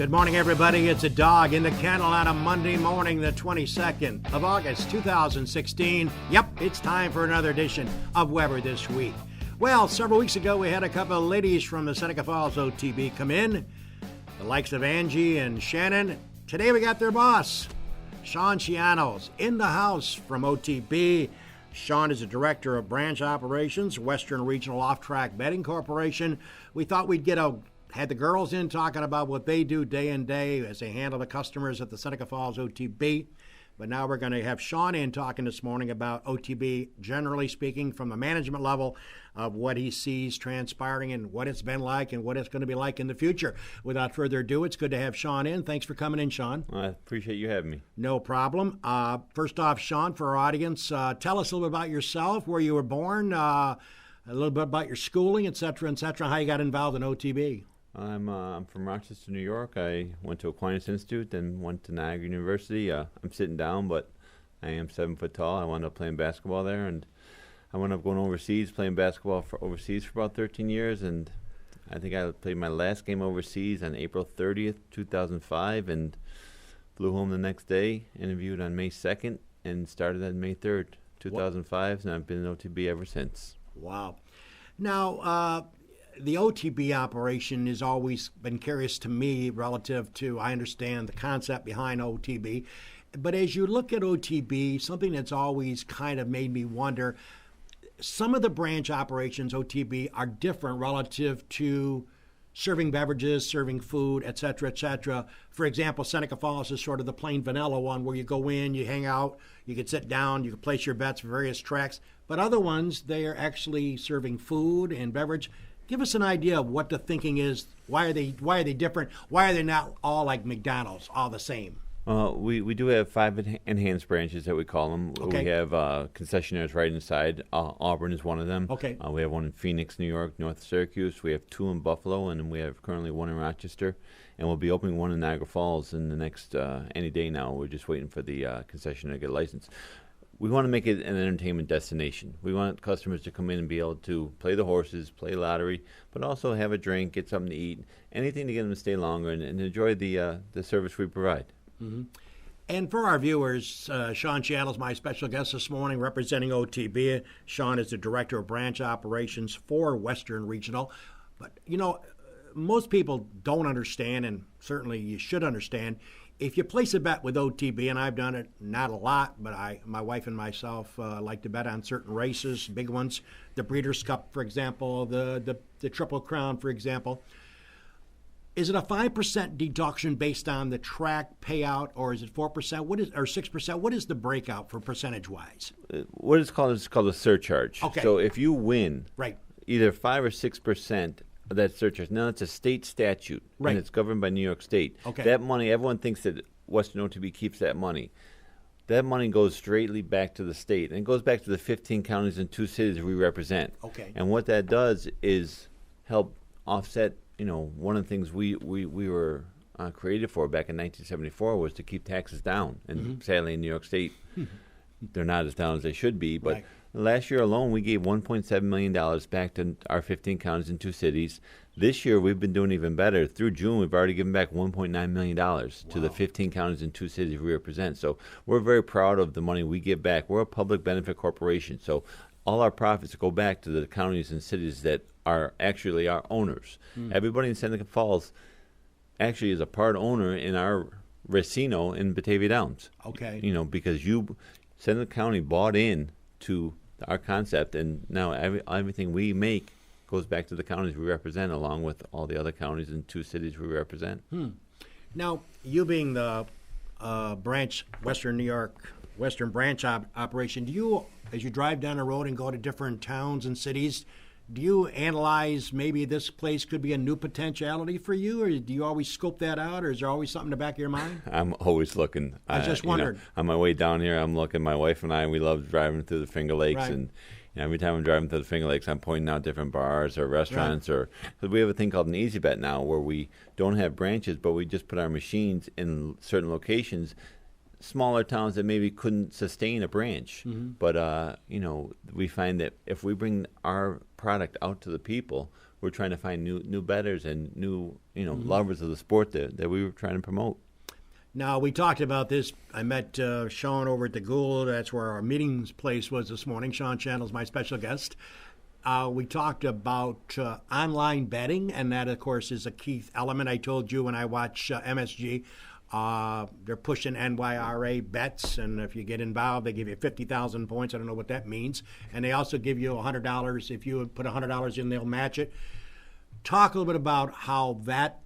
Good morning, everybody. It's a dog in the kennel on a Monday morning, the 22nd of August, 2016. Yep, it's time for another edition of Weber This Week. Well, several weeks ago, we had a couple of ladies from the Seneca Falls OTB come in, the likes of Angie and Shannon. Today, we got their boss, Sean Schiano's in the house from OTB. Sean is the Director of Branch Operations, Western Regional Off-Track Betting Corporation. We thought we'd had the girls in talking about what they do day in day as they handle the customers at the Seneca Falls OTB. But now we're going to have Sean in talking this morning about OTB, generally speaking, from the management level of what he sees transpiring and what it's been like and what it's going to be like in the future. Without further ado, it's good to have Sean in. Thanks for coming in, Sean. I appreciate you having me. No problem. First off, Sean, for our audience, tell us a little bit about yourself, where you were born, a little bit about your schooling, et cetera, how you got involved in OTB. I'm from Rochester, New York. I went to Aquinas Institute, then went to Niagara University. I'm sitting down, but I am 7 foot tall. I wound up playing basketball there, and I wound up going overseas, playing basketball overseas for about 13 years. And I think I played my last game overseas on April 30th, 2005, and flew home the next day, interviewed on May 2nd, and started on May 3rd, 2005, and I've been in OTB ever since. Wow. Now, the OTB operation has always been curious to me relative to, I understand the concept behind OTB, but as you look at OTB, something that's always kind of made me wonder, some of the branch operations, OTB, are different relative to serving beverages, serving food, et cetera, et cetera. For example, Seneca Falls is sort of the plain vanilla one where you go in, you hang out, you can sit down, you can place your bets for various tracks, but other ones, they are actually serving food and beverage. Give us an idea of what the thinking is. Why are they different? Why are they not all like McDonald's, all the same? We do have 5 enhanced branches that we call them. Okay. We have concessionaires right inside. Auburn is one of them. Okay. We have one in Phoenix, New York, north of Syracuse. We have 2 in Buffalo, and we have currently 1 in Rochester. And we'll be opening 1 in Niagara Falls in the next any day now. We're just waiting for the concessionaire to get a license. We want to make it an entertainment destination. We want customers to come in and be able to play the horses, play lottery, but also have a drink, get something to eat, anything to get them to stay longer and enjoy the service we provide. Mm-hmm. And for our viewers, Sean Schiano is my special guest this morning representing OTB. Sean is the Director of Branch Operations for Western Regional. But, you know, most people don't understand, and certainly you should understand, if you place a bet with OTB, and I've done it, not a lot, but my wife and myself like to bet on certain races, big ones, the Breeders' Cup, for example, the Triple Crown, for example. Is it a 5% deduction based on the track payout, or is it 4%? Or 6%? What is the breakout for percentage-wise? What it's called is called a surcharge. Okay. So if you win, right, either 5 or 6%. That surcharge. Now, it's a state statute, right, and it's governed by New York State. Okay. That money, everyone thinks that Western OTB keeps that money. That money goes straightly back to the state, and it goes back to the 15 counties and 2 cities we represent. Okay. And what that does is help offset, one of the things we were created for back in 1974 was to keep taxes down. And sadly, in New York State, they're not as down as they should be, but right. Last year alone, we gave $1.7 million back to our 15 counties and 2 cities. This year, we've been doing even better. Through June, we've already given back $1.9 million to the 15 counties and 2 cities we represent. So we're very proud of the money we give back. We're a public benefit corporation, so all our profits go back to the counties and cities that are actually our owners. Everybody in Seneca Falls actually is a part owner in our Racino in Batavia Downs. Okay. Because Seneca County bought in to our concept, and now everything we make goes back to the counties we represent, along with all the other counties and 2 cities we represent. Now, you being the Western New York Western branch operation, do you, as you drive down the road and go to different towns and cities, do you analyze maybe this place could be a new potentiality for you, or do you always scope that out, or is there always something in the back of your mind? I'm always looking. I just wondered. On my way down here, I'm looking. My wife and I, we love driving through the Finger Lakes, right. And every time I'm driving through the Finger Lakes, I'm pointing out different bars or restaurants, right. Because we have a thing called an Easy Bet now, where we don't have branches, but we just put our machines in certain locations. Smaller towns that maybe couldn't sustain a branch. But, we find that if we bring our product out to the people, we're trying to find new bettors and new lovers of the sport that we were trying to promote. Now, we talked about this. I met Sean over at the Gould. That's where our meetings place was this morning. Sean Channel's my special guest. We talked about online betting, and that, of course, is a key element. I told you when I watch MSG, they're pushing NYRA bets, and if you get involved, they give you 50,000 points. I don't know what that means. And they also give you $100. If you put $100 in, they'll match it. Talk a little bit about how that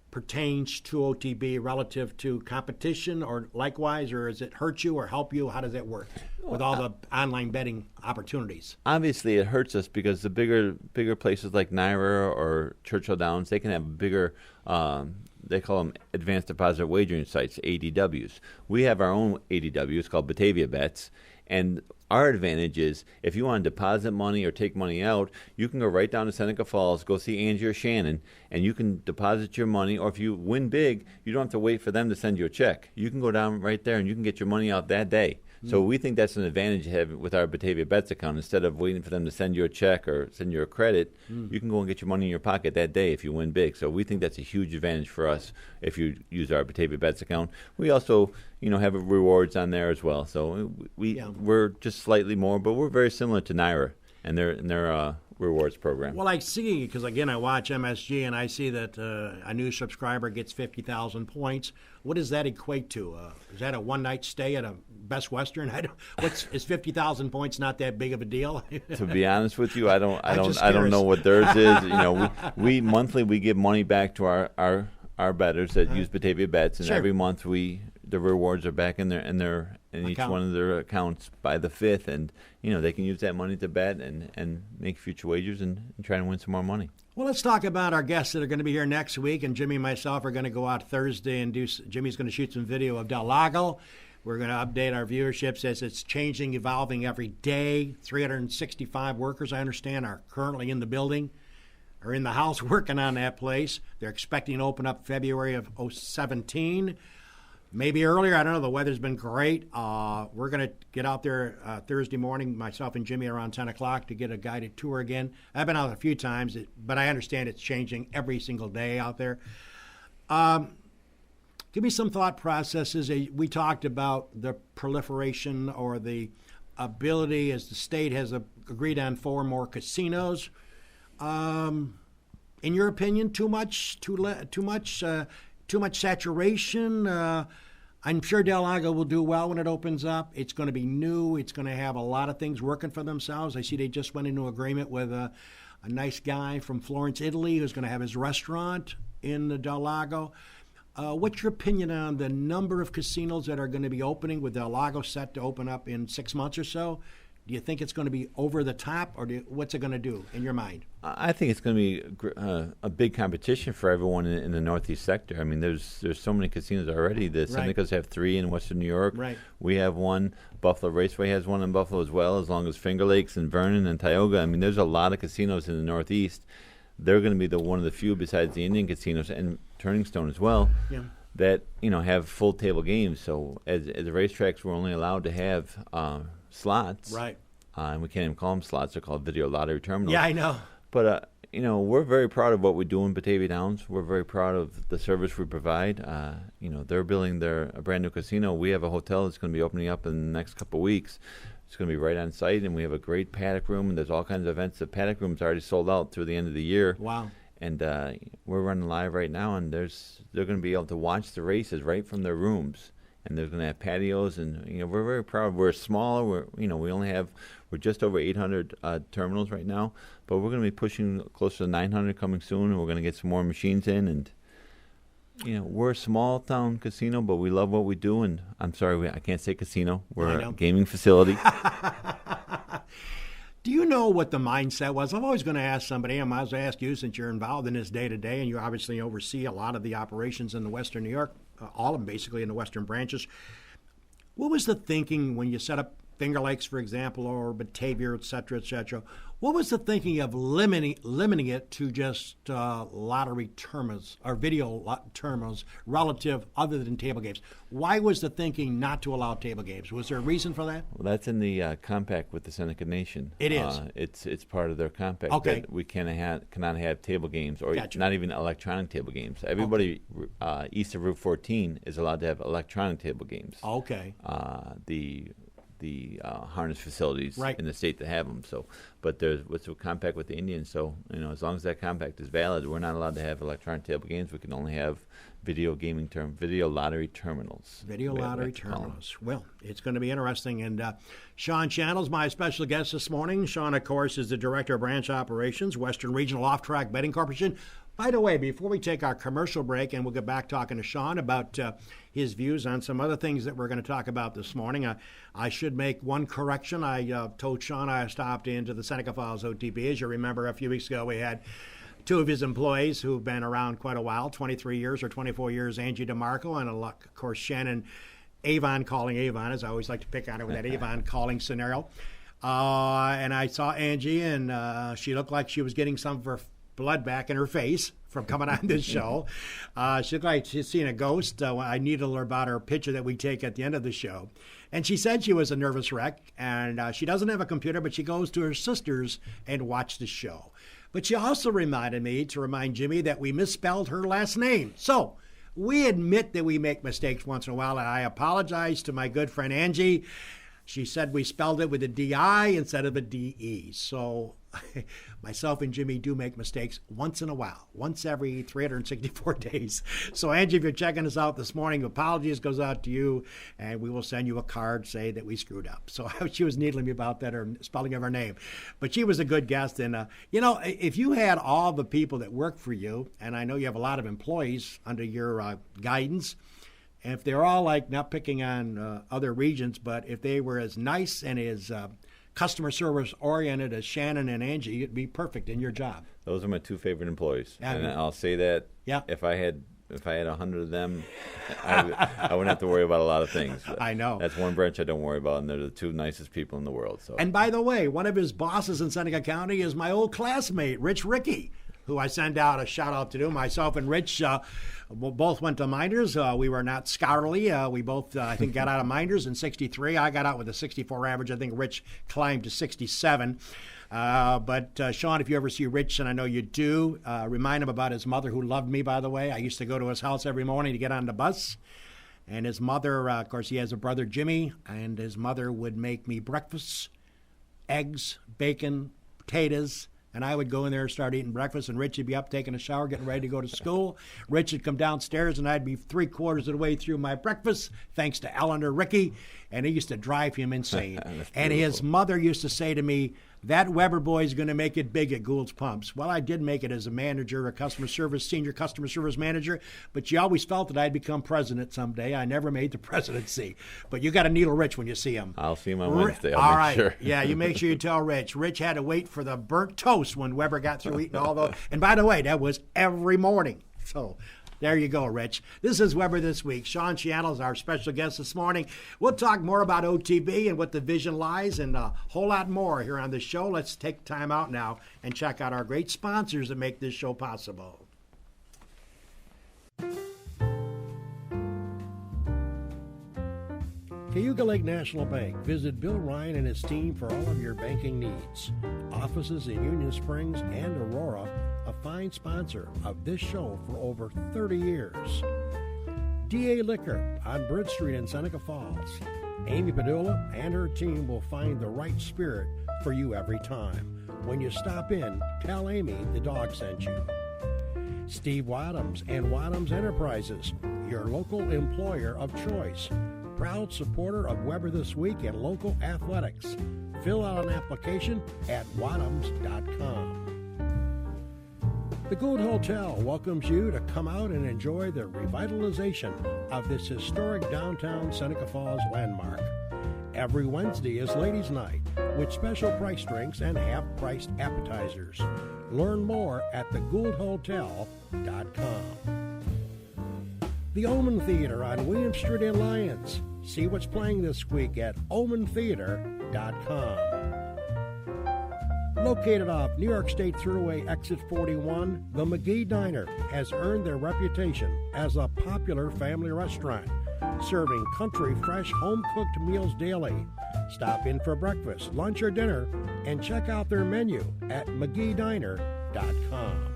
pertains to OTB relative to competition, or likewise, or does it hurt you or help you? How does that work with all the online betting opportunities? Obviously, it hurts us because the bigger places like NYRA or Churchill Downs, they can have bigger, they call them advanced deposit wagering sites, ADWs. We have our own ADW. It's called Batavia Bets. And our advantage is if you want to deposit money or take money out, you can go right down to Seneca Falls, go see Angie or Shannon, and you can deposit your money. Or if you win big, you don't have to wait for them to send you a check. You can go down right there and you can get your money out that day. So we think that's an advantage to have with our Batavia Bets account. Instead of waiting for them to send you a check or send you a credit, you can go and get your money in your pocket that day if you win big. So we think that's a huge advantage for us if you use our Batavia Bets account. We also, have rewards on there as well. So we're just slightly more, but we're very similar to NYRA and their rewards program. Well, I see, because again, I watch MSG and I see that a new subscriber gets 50,000 points. What does that equate to? Is that a one-night stay at a Best Western? Is 50,000 points not that big of a deal? To be honest with you, I don't know what theirs is. We monthly we give money back to our bettors that use Batavia Bets, and every month the rewards are back in each one of their accounts by the 5th, and they can use that money to bet and make future wagers and try to win some more money. Well, let's talk about our guests that are going to be here next week, and Jimmy and myself are going to go out Thursday and Jimmy's going to shoot some video of Del Lago. We're going to update our viewerships as it's changing, evolving every day. 365 workers, I understand, are currently in the building, are in the house working on that place. They're expecting to open up February of 2017. Maybe earlier, I don't know. The weather's been great. We're going to get out there Thursday morning, myself and Jimmy, around 10 o'clock to get a guided tour again. I've been out a few times, but I understand it's changing every single day out there. Give me some thought processes. We talked about the proliferation or the ability, as the state has agreed on 4 more casinos. In your opinion, too much saturation? I'm sure Del Lago will do well when it opens up. It's going to be new. It's going to have a lot of things working for themselves. I see they just went into agreement with a nice guy from Florence, Italy, who's going to have his restaurant in the Del Lago. What's your opinion on the number of casinos that are going to be opening, with Del Lago set to open up in 6 months or so? Do you think it's going to be over the top, or what's it going to do in your mind? I think it's going to be a big competition for everyone in the Northeast sector. I mean, there's so many casinos already. The Senecas have 3 in Western New York. Right. We have 1. Buffalo Raceway has 1 in Buffalo as well, as long as Finger Lakes and Vernon and Tioga. I mean, there's a lot of casinos in the Northeast. They're going to be one of the few, besides the Indian casinos and Turning Stone as well, that have full table games. So as the racetracks, we're only allowed to have slots. Right. And we can't even call them slots. They're called video lottery terminals. Yeah, I know. But, we're very proud of what we do in Batavia Downs. We're very proud of the service we provide. They're building a brand new casino. We have a hotel that's going to be opening up in the next couple of weeks. It's going to be right on site, and we have a great paddock room, and there's all kinds of events. The paddock room's already sold out through the end of the year. Wow. And we're running live right now, and they're going to be able to watch the races right from their rooms. And they're going to have patios, and we're very proud. We're smaller. We're just over 800 terminals right now, but we're going to be pushing closer to 900 coming soon, and we're going to get some more machines in. And we're a small town casino, but we love what we do. And I'm sorry, I can't say casino. We're a gaming facility. Do you know what the mindset was? I'm always going to ask somebody. I might as well ask you, since you're involved in this day to day, and you obviously oversee a lot of the operations in the Western New York. All of them basically in the western branches. What was the thinking when you set up Finger Lakes, for example, or Batavia, et cetera, et cetera. What was the thinking of limiting it to just lottery terminals or video terminals relative other than table games? Why was the thinking not to allow table games? Was there a reason for that? Well, that's in the compact with the Seneca Nation. It is. It's part of their compact that we cannot have table games or not even electronic table games. Everybody east of Route 14 is allowed to have electronic table games. Okay. The harness facilities right. in the state that have them. So, but there's what's a compact with the Indians. So, as long as that compact is valid, we're not allowed to have electronic table games. We can only have video lottery terminals. Video lottery terminals. Well, it's going to be interesting. And Sean Schiano's my special guest this morning. Sean, of course, is the Director of Branch Operations, Western Regional Off-Track Betting Corporation. By the way, before we take our commercial break, and we'll get back talking to Sean about his views on some other things that we're going to talk about this morning, I should make one correction. I told Sean I stopped into the Seneca Falls OTB. As you remember, a few weeks ago we had two of his employees who've been around quite a while, 23 years or 24 years, Angie DeMarco, and of course Shannon Avon calling Avon, as I always like to pick on her with that Avon calling scenario. And I saw Angie, and she looked like she was getting some of her blood back in her face from coming on this show. She looked like she'd seen a ghost. I needled her about her picture that we take at the end of the show. And she said she was a nervous wreck, and she doesn't have a computer, but she goes to her sister's and watch the show. But she also reminded me to remind Jimmy that we misspelled her last name. So we admit that we make mistakes once in a while, and I apologize to my good friend Angie. She said we spelled it with a D-I instead of a D-E. So myself and Jimmy do make mistakes once in a while, once every 364 days. So, Angie, if you're checking us out this morning, apologies goes out to you, and we will send you a card say that we screwed up. So she was needling me about that, or spelling of her name. But she was a good guest. And, if you had all the people that work for you, and I know you have a lot of employees under your guidance, and if they're all like, not picking on other regions, but if they were as nice and as customer service oriented as Shannon and Angie, it'd be perfect in your job. Those are my two favorite employees. And I'll say that if I had 100 of them, I wouldn't have to worry about a lot of things. I know. That's one branch I don't worry about, and they're the two nicest people in the world. So. And by the way, one of his bosses in Seneca County is my old classmate, Rich Rickey, who I send out a shout-out to. Myself and Rich both went to minors. We were not scholarly. We both, I think, got out of minors in 63. I got out with a 64 average. I think Rich climbed to 67. But Sean, if you ever see Rich, and I know you do, remind him about his mother, who loved me, by the way. I used to go to his house every morning to get on the bus. And his mother, of course, he has a brother, Jimmy, and his mother would make me breakfast, eggs, bacon, potatoes, and I would go in there and start eating breakfast, and Rich would be up taking a shower, getting ready to go to school. Rich would come downstairs, and I'd be 3/4 of the way through my breakfast, thanks to Eleanor Rickey, and it used to drive him insane. And his mother used to say to me, that Weber boy is going to make it big at Gould's Pumps. Well, I did make it as a manager, senior customer service manager, but she always felt that I'd become president someday. I never made the presidency. But you got to needle Rich when you see him. I'll see him on Wednesday. All right. Sure. Yeah, you make sure you tell Rich. Rich had to wait for the burnt toast when Weber got through eating all those. And by the way, that was every morning. So there you go, Rich. This is Weber This Week. Sean Schiano is our special guest this morning. We'll talk more about OTB and what the vision lies and a whole lot more here on the show. Let's take time out now and check out our great sponsors that make this show possible. Cayuga Lake National Bank. Visit Bill Ryan and his team for all of your banking needs. Offices in Union Springs and Aurora, a fine sponsor of this show for over 30 years. DA Liquor on Bridge Street in Seneca Falls. Amy Padula and her team will find the right spirit for you every time. When you stop in, tell Amy the dog sent you. Steve Wadhams and Wadhams Enterprises, your local employer of choice. Proud supporter of Weber This Week and local athletics. Fill out an application at wadhams.com. The Gould Hotel welcomes you to come out and enjoy the revitalization of this historic downtown Seneca Falls landmark. Every Wednesday is Ladies' Night with special price drinks and half-priced appetizers. Learn more at thegouldhotel.com. The Omen Theater on William Street in Lyons. See what's playing this week at omentheater.com. Located off New York State Thruway Exit 41, the McGee Diner has earned their reputation as a popular family restaurant, serving country fresh home-cooked meals daily. Stop in for breakfast, lunch, or dinner, and check out their menu at mcgeediner.com.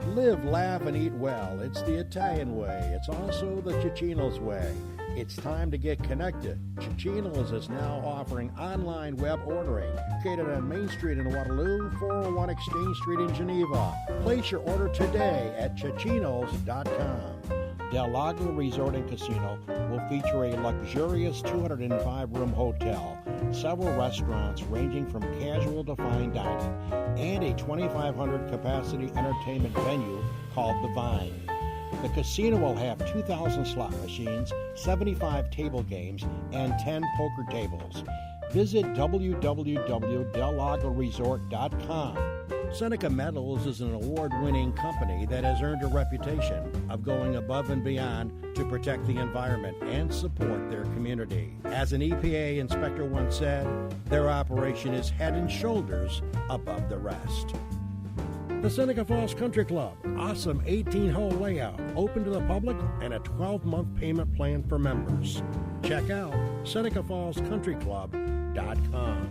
Live, laugh, and eat well. It's the Italian way. It's also the Cicino's way. It's time to get connected. Cicino's is now offering online web ordering. Located on Main Street in Waterloo, 401 Exchange Street in Geneva. Place your order today at Cicinos.com. Del Lago Resort and Casino will feature a luxurious 205-room hotel, several restaurants ranging from casual to fine dining, and a 2,500-capacity entertainment venue called The Vine. The casino will have 2,000 slot machines, 75 table games, and 10 poker tables. Visit www.dellagoresort.com. Seneca Metals is an award-winning company that has earned a reputation of going above and beyond to protect the environment and support their community. As an EPA inspector once said, their operation is head and shoulders above the rest. The Seneca Falls Country Club, awesome 18-hole layout, open to the public, and a 12-month payment plan for members. Check out SenecaFallsCountryClub.com.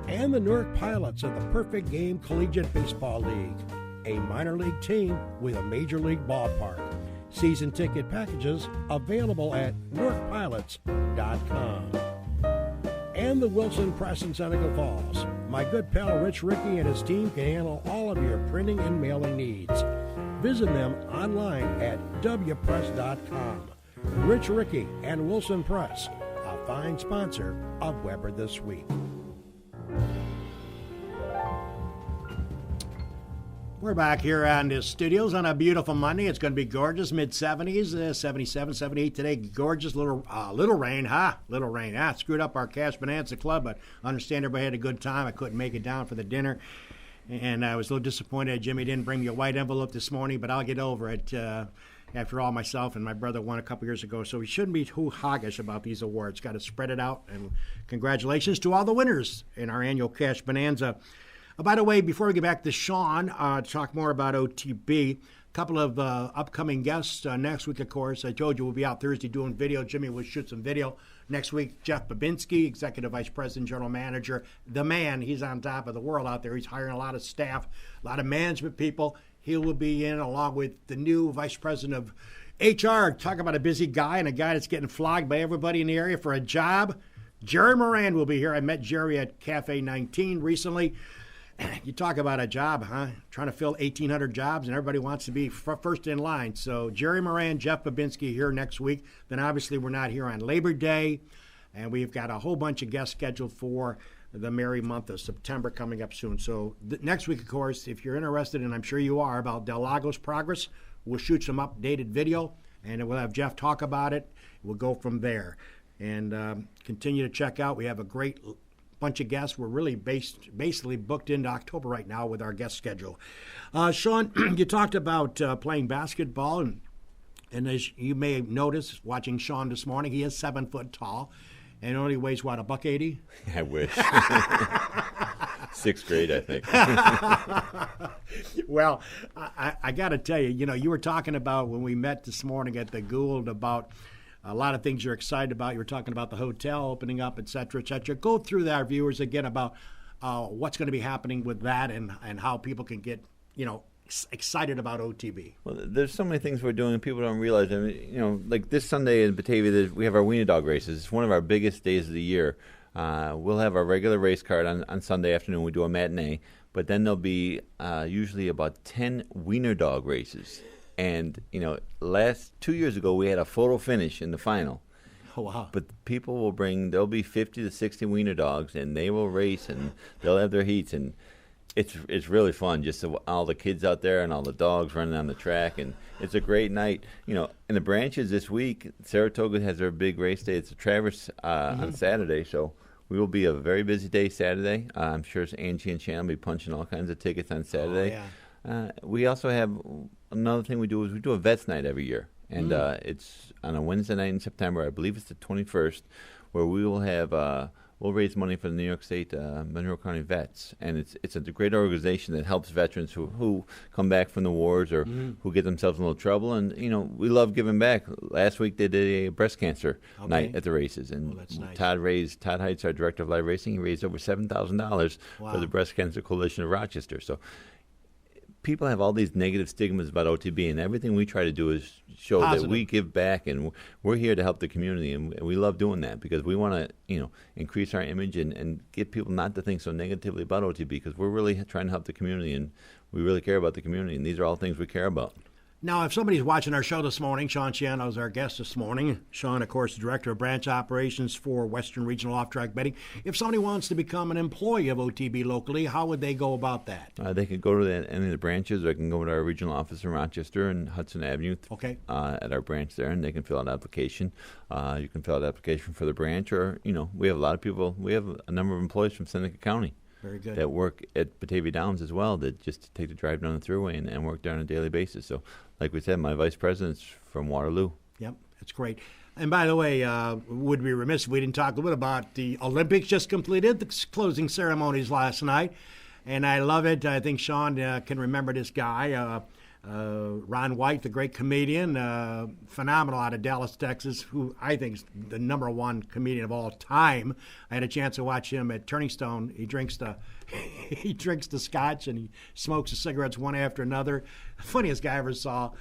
And the Newark Pilots of the Perfect Game Collegiate Baseball League, a minor league team with a major league ballpark. Season ticket packages available at NewarkPilots.com. And the Wilson Press in Seneca Falls. My good pal Rich Rickey and his team can handle all of your printing and mailing needs. Visit them online at wpress.com. Rich Rickey and Wilson Press, a fine sponsor of Weber This Week. We're back here on the studios on a beautiful Monday. It's going to be gorgeous, mid-70s, 77, 78 today. Gorgeous, little rain, huh? Little rain. Screwed up our Cash Bonanza Club, but I understand everybody had a good time. I couldn't make it down for the dinner, and I was a little disappointed Jimmy didn't bring me a white envelope this morning, but I'll get over it. After all, myself and my brother won a couple years ago, so we shouldn't be too hoggish about these awards. Got to spread it out, and congratulations to all the winners in our annual Cash Bonanza. By the way, before we get back to Sean, to talk more about OTB, a couple of upcoming guests next week, of course. I told you we'll be out Thursday doing video. Jimmy will shoot some video. Next week, Jeff Babinski, Executive Vice President, General Manager, the man. He's on top of the world out there. He's hiring a lot of staff, a lot of management people. He will be in along with the new Vice President of HR. Talk about a busy guy and a guy that's getting flogged by everybody in the area for a job. Jerry Moran will be here. I met Jerry at Cafe 19 recently. You talk about a job, huh? Trying to fill 1,800 jobs, and everybody wants to be first in line. So Jerry Moran, Jeff Babinski here next week. Then obviously we're not here on Labor Day, and we've got a whole bunch of guests scheduled for the merry month of September coming up soon. So next week, of course, if you're interested, and I'm sure you are, about Del Lago's progress, we'll shoot some updated video, and we'll have Jeff talk about it. We'll go from there. And continue to check out. We have a great bunch of guests. We're really basically booked into October right now with our guest schedule. Sean, you talked about playing basketball, and as you may have noticed watching Sean this morning, he is 7 foot tall and only weighs, what, $180? I wish. Sixth grade, I think. Well, I got to tell you, you were talking about when we met this morning at the Gould about a lot of things you're excited about. You were talking about the hotel opening up, et cetera, et cetera. Go through that, our viewers, again, about what's going to be happening with that and how people can get, excited about OTB. Well, there's so many things we're doing and people don't realize. I mean, like this Sunday in Batavia, we have our Wiener Dog races. It's one of our biggest days of the year. We'll have our regular race card on Sunday afternoon. We do a matinee. But then there'll be usually about 10 Wiener Dog races. And, 2 years ago, we had a photo finish in the final. Oh, wow. But people there'll be 50 to 60 Wiener Dogs, and they will race, and they'll have their heats. And it's really fun, just all the kids out there and all the dogs running on the track. And it's a great night. In the branches this week, Saratoga has their big race day. It's a Traverse on Saturday, so we will be a very busy day Saturday. I'm sure Angie and Schiano will be punching all kinds of tickets on Saturday. Oh, yeah. We also have another thing we do is we do a Vets Night every year. And it's on a Wednesday night in September. I believe it's the 21st, where we will have we'll raise money for the New York State Monroe County Vets, and it's a great organization that helps veterans who come back from the wars or who get themselves in a little trouble. And we love giving back. Last week they did a breast cancer night at the races, and that's nice. Todd Heights, our director of live racing, he raised over $7,000 for the Breast Cancer Coalition of Rochester. So people have all these negative stigmas about OTB, and everything we try to do is show that we give back, and we're here to help the community, and we love doing that because we want to, increase our image and get people not to think so negatively about OTB, because we're really trying to help the community, and we really care about the community, and these are all things we care about. Now, if somebody's watching our show this morning, Sean Schiano is our guest this morning. Sean, of course, Director of Branch Operations for Western Regional Off-Track Betting. If somebody wants to become an employee of OTB locally, how would they go about that? They could go to any of the branches, or they can go to our regional office in Rochester and Hudson Avenue at our branch there, and they can fill out an application. You can fill out an application for the branch, or, we have a lot of people. We have a number of employees from Seneca County. Very good. That work at Batavia Downs as well, that just take the drive down the thruway and work there on a daily basis. So, like we said, my vice president's from Waterloo. Yep, that's great. And by the way, would be remiss if we didn't talk a little bit about the Olympics just completed, the closing ceremonies last night. And I love it. I think Sean can remember this guy, Ron White, the great comedian, phenomenal out of Dallas, Texas, who I think is the number one comedian of all time. I had a chance to watch him at Turning Stone. He drinks the scotch and he smokes the cigarettes one after another. The funniest guy I ever saw.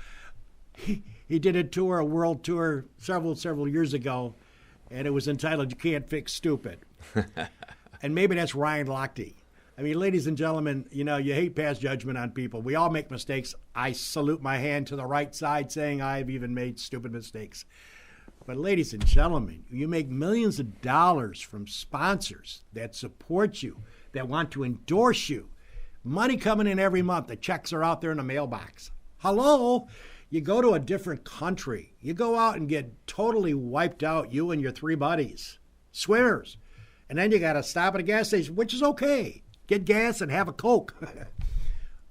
He did a world tour several years ago, and it was entitled "You Can't Fix Stupid." And maybe that's Ryan Lochte. I mean, ladies and gentlemen, you hate pass judgment on people. We all make mistakes. I salute my hand to the right side saying I've even made stupid mistakes. But ladies and gentlemen, you make millions of dollars from sponsors that support you, that want to endorse you. Money coming in every month. The checks are out there in the mailbox. Hello? You go to a different country. You go out and get totally wiped out, you and your three buddies, swimmers. And then you got to stop at a gas station, which is okay. Get gas and have a Coke.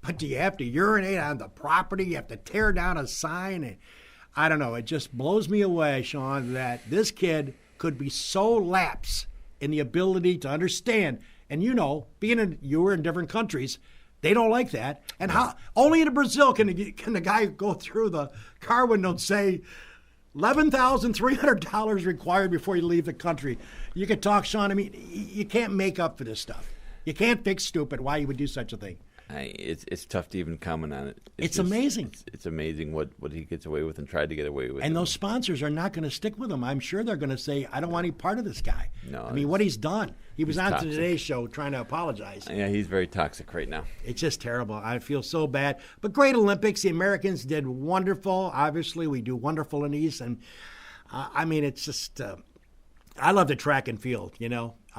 But do you have to urinate on the property? You have to tear down a sign? And I don't know. It just blows me away, Sean, that this kid could be so lax in the ability to understand. And you were in different countries, they don't like that. And how only in Brazil can the guy go through the car window and say, $11,300 required before you leave the country. You could talk, Sean. I mean, you can't make up for this stuff. You can't fix stupid. Why you would do such a thing? It's tough to even comment on it. It's amazing. It's amazing what he gets away with and tried to get away with. And those sponsors are not going to stick with him. I'm sure they're going to say, I don't want any part of this guy. No, I mean, what he's done. He was on toxic. Today's Show trying to apologize. Yeah, he's very toxic right now. It's just terrible. I feel so bad. But great Olympics. The Americans did wonderful. Obviously, we do wonderful in these. And, I mean, it's just I love the track and field,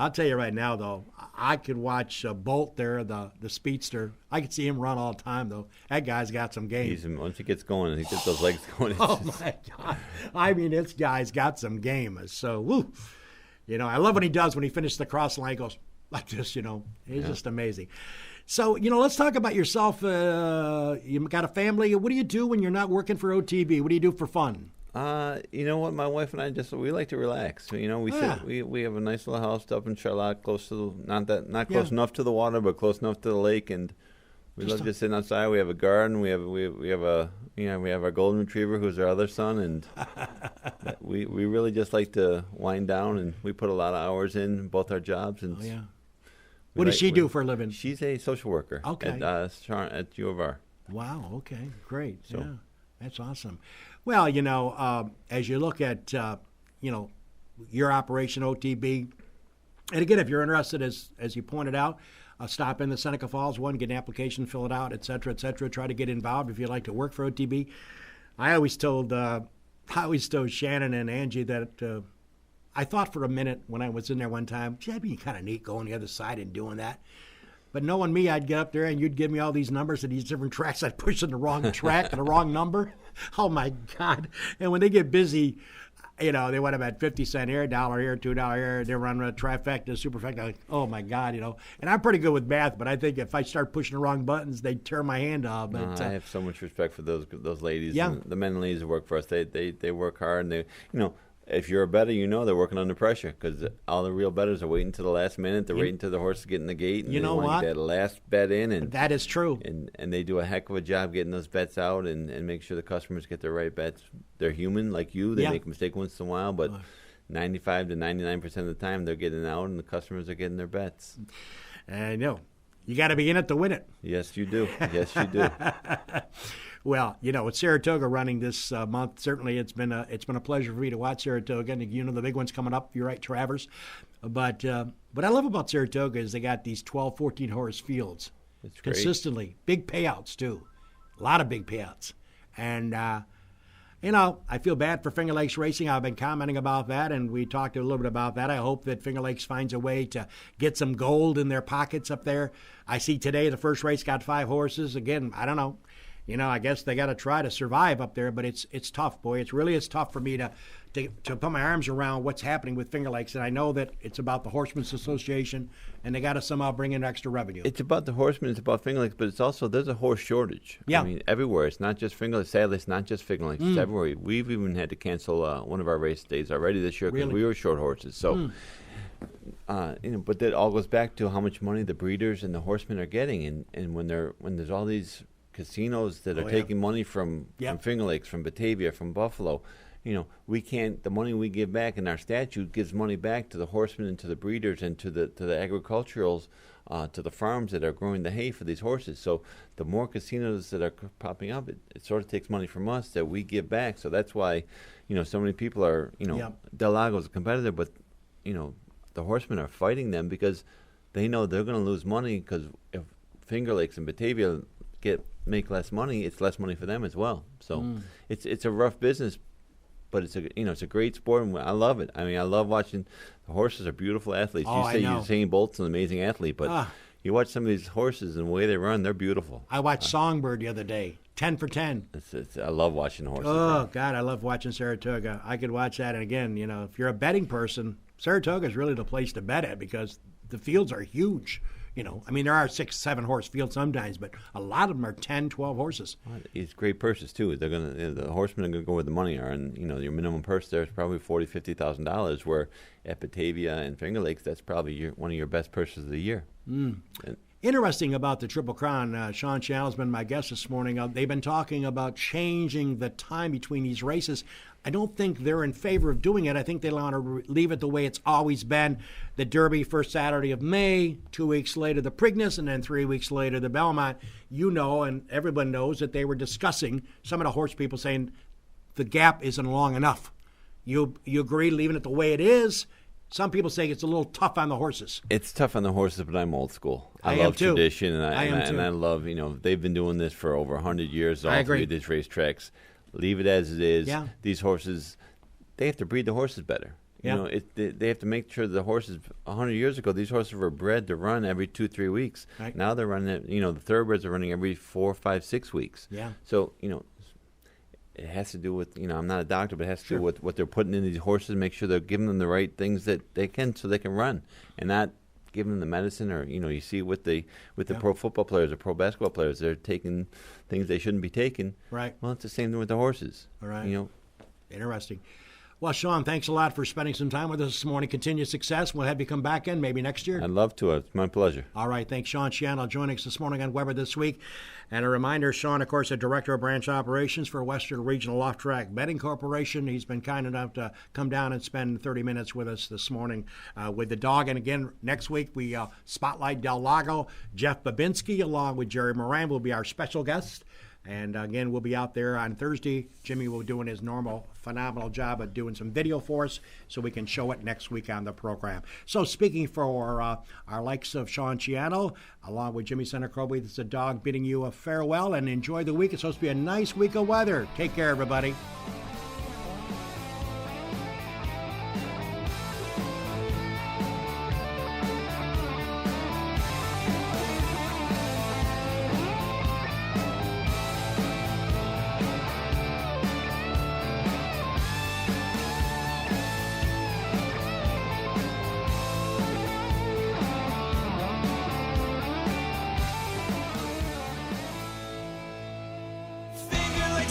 I'll tell you right now, though, I could watch Bolt there, the speedster. I could see him run all the time, though. That guy's got some game. Once he gets going, he gets those legs going. My God. I mean, this guy's got some game. So, woo. I love when he finishes the cross line, he goes like this, He's just amazing. So, let's talk about yourself. You got a family. What do you do when you're not working for OTB? What do you do for fun? You know what? My wife and I we like to relax. We have a nice little house up in Charlotte, close to not close enough to the water, but close enough to the lake, and we love just sitting outside. We have a garden. We have our golden retriever, who's our other son, and we really just like to wind down, and we put a lot of hours in both our jobs. And what does she do for a living? She's a social worker. Okay. At U of R. Wow. Okay. Great. So. Yeah. That's awesome. Well, as you look at, your operation OTB, and again, if you're interested, as you pointed out, stop in the Seneca Falls one, get an application, fill it out, et cetera, try to get involved if you'd like to work for OTB. I always told Shannon and Angie that I thought for a minute when I was in there one time, that'd be kind of neat going the other side and doing that. But knowing me, I'd get up there and you'd give me all these numbers and these different tracks. I'd push in the wrong track and the wrong number. Oh, my God. And when they get busy, You know, they went up at 50 cents here, $1 here, $2 here. They're running a trifecta, superfecta. Like, oh my God, you know. And I'm pretty good with math, but I think if I start pushing the wrong buttons, they tear my hand off. But I have so much respect for those ladies. Yeah. And the men and ladies who work for us. They work hard, and they, you know, if you're a bettor, you know they're working under pressure because all the real bettors are waiting to the last minute. They're waiting till the horse get in the gate, and you know they want to get that last bet in. And that is true. And they do a heck of a job getting those bets out and make sure the customers get the right bets. They're human like you. They make a mistake once in a while, but 95 to 99% of the time they're getting out, and the customers are getting their bets. And you got to be in it to win it. Yes, you do. Yes, you do. Well, you know, with Saratoga running this month, certainly it's been a pleasure for me to watch Saratoga. And you know, the big one's coming up. You're right, Travers. But what I love about Saratoga is they got these 12, 14 horse fields consistently. Big payouts too, a lot of big payouts. And you know, I feel bad for Finger Lakes Racing. I've been commenting about that, and we talked a little bit about that. I hope that Finger Lakes finds a way to get some gold in their pockets up there. I see today the first race got 5 horses. Again, I don't know. You know, I guess they got to try to survive up there, but it's tough, boy. It's tough for me to put my arms around what's happening with Finger Lakes, and I know that it's about the Horsemen's Association, and they got to somehow bring in extra revenue. It's about the horsemen, it's about Finger Lakes, but it's also there's a horse shortage. Yeah. I mean, everywhere. It's not just Finger Lakes. Sadly, it's not just Finger Lakes. It's everywhere. We've even had to cancel one of our race days already this year because we were short horses. So, you know, but that all goes back to how much money the breeders and the horsemen are getting, and when there's all these casinos that are taking money from Finger Lakes, from Batavia, from Buffalo. You know, we can't. The money we give back in our statute gives money back to the horsemen and to the breeders and to the agriculturals, to the farms that are growing the hay for these horses. So the more casinos that are popping up, it sort of takes money from us that we give back. So that's why, you know, so many people are. You know, Del Lago's a competitor, but you know, the horsemen are fighting them because they know they're going to lose money because if Finger Lakes and Batavia make less money, it's less money for them as well. So it's a rough business, but it's a great sport, and I love it. I mean, I love watching. The horses are beautiful athletes. You say Usain Bolt's an amazing athlete, but you watch some of these horses and the way they run, they're beautiful. I watched Songbird the other day, 10 for 10. I love watching the horses. Oh God, I love watching Saratoga. I could watch that, and again, you know, if you're a betting person, Saratoga is really the place to bet at because the fields are huge. You know, I mean, there are 6, 7 horse fields sometimes, but a lot of them are 10, 12 horses. It's great purses too. They're the horsemen are gonna go where the money are, and you know, your minimum purse there is probably $40,000-$50,000. Where at Batavia and Finger Lakes, that's probably one of your best purses of the year. Interesting about the Triple Crown. Sean Schiano's been my guest this morning. They've been talking about changing the time between these races. I don't think they're in favor of doing it. I think they want to leave it the way it's always been. The Derby first Saturday of May, 2 weeks later the Preakness, and then 3 weeks later the Belmont. You know, and everyone knows that they were discussing, some of the horse people saying the gap isn't long enough. You agree leaving it the way it is? Some people say it's a little tough on the horses. It's tough on the horses, but I'm old school. I love tradition, and I love, you know, they've been doing this for over 100 years. All three of these racetracks. Leave it as it is. Yeah. These horses, they have to breed the horses better. You know, they have to make sure the horses. 100 years ago, these horses were bred to run every 2-3 weeks. Right. Now they're running. You know, the thoroughbreds are running every 4, 5, 6 weeks. Yeah. So you know, it has to do with, you know, I'm not a doctor, but it has to do with what they're putting in these horses. Make sure they're giving them the right things that they can, so they can run, and not giving them the medicine. Or you know, you see with the pro football players or pro basketball players, they're taking things they shouldn't be taking. Right. Well, it's the same thing with the horses. All right. You know. Interesting. Well, Sean, thanks a lot for spending some time with us this morning. Continued success. We'll have you come back in maybe next year. I'd love to. It's my pleasure. All right. Thanks, Sean Schiano, joining us this morning on Weber This Week. And a reminder, Sean, of course, the Director of Branch Operations for Western Regional Off-Track Betting Corporation. He's been kind enough to come down and spend 30 minutes with us this morning with the dog. And again, next week we spotlight Del Lago. Jeff Babinski, along with Jerry Moran, will be our special guest. And again, we'll be out there on Thursday. Jimmy will be doing his normal phenomenal job of doing some video for us so we can show it next week on the program. So speaking for our likes of Sean Schiano, along with Jimmy Senecrobe, this is a dog bidding you a farewell and enjoy the week. It's supposed to be a nice week of weather. Take care, everybody.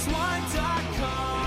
Swine.com.